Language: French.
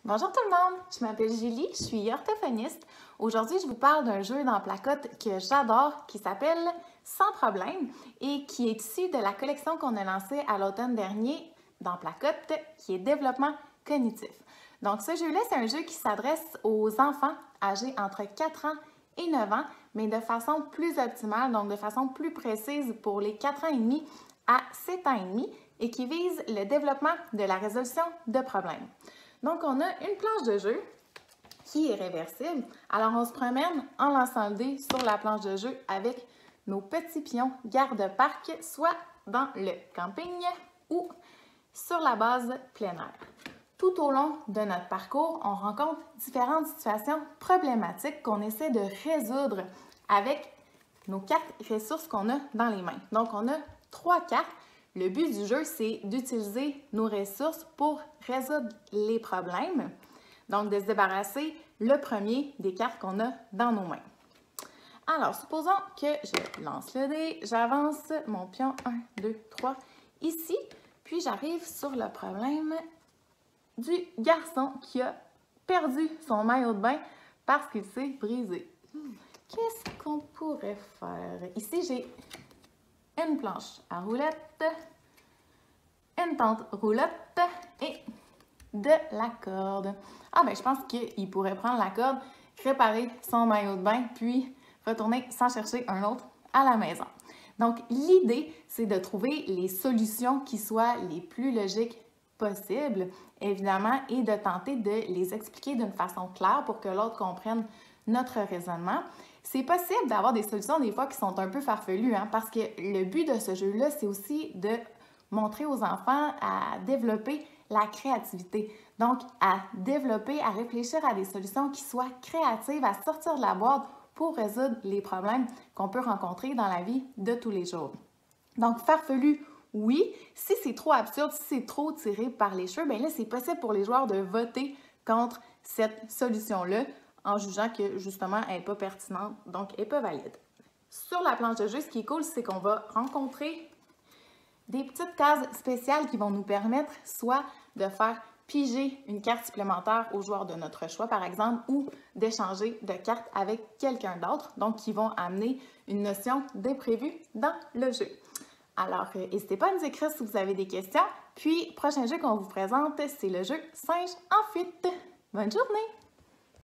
Bonjour tout le monde, je m'appelle Julie, je suis orthophoniste. Aujourd'hui, je vous parle d'un jeu dans placotte que j'adore qui s'appelle Sans problème et qui est issu de la collection qu'on a lancée à l'automne dernier dans placotte qui est développement cognitif. Donc ce jeu-là, c'est un jeu qui s'adresse aux enfants âgés entre 4 ans et 9 ans, mais de façon plus optimale, donc de façon plus précise pour les 4 ans et demi à 7 ans et demi et qui vise le développement de la résolution de problèmes. Donc, on a une planche de jeu qui est réversible. Alors, on se promène en lançant le dé sur la planche de jeu avec nos petits pions garde-parc, soit dans le camping ou sur la base plein air. Tout au long de notre parcours, on rencontre différentes situations problématiques qu'on essaie de résoudre avec nos 4 ressources qu'on a dans les mains. Donc, on a 3 cartes. Le but du jeu, c'est d'utiliser nos ressources pour résoudre les problèmes. Donc, de se débarrasser le premier des cartes qu'on a dans nos mains. Alors, supposons que je lance le dé, j'avance mon pion 1, 2, 3 ici, puis j'arrive sur le problème du garçon qui a perdu son maillot de bain parce qu'il s'est brisé. Qu'est-ce qu'on pourrait faire? Ici, j'ai une planche à roulettes, une tente roulotte et de la corde. Ah ben je pense qu'il pourrait prendre la corde, réparer son maillot de bain, puis retourner s'en chercher un autre à la maison. Donc l'idée, c'est de trouver les solutions qui soient les plus logiques possibles, évidemment, et de tenter de les expliquer d'une façon claire pour que l'autre comprenne notre raisonnement. C'est possible d'avoir des solutions des fois qui sont un peu farfelues, parce que le but de ce jeu-là, c'est aussi de montrer aux enfants à développer la créativité. Donc, à développer, à réfléchir à des solutions qui soient créatives, à sortir de la boîte pour résoudre les problèmes qu'on peut rencontrer dans la vie de tous les jours. Donc, farfelu, oui. Si c'est trop absurde, si c'est trop tiré par les cheveux, bien là, c'est possible pour les joueurs de voter contre cette solution-là en jugeant que, justement, elle n'est pas pertinente, donc elle n'est pas valide. Sur la planche de jeu, ce qui est cool, c'est qu'on va rencontrer des petites cases spéciales qui vont nous permettre soit de faire piger une carte supplémentaire aux joueurs de notre choix, par exemple, ou d'échanger de cartes avec quelqu'un d'autre, donc qui vont amener une notion d'imprévu dans le jeu. Alors, n'hésitez pas à nous écrire si vous avez des questions. Puis, prochain jeu qu'on vous présente, c'est le jeu Singe en fuite. Bonne journée!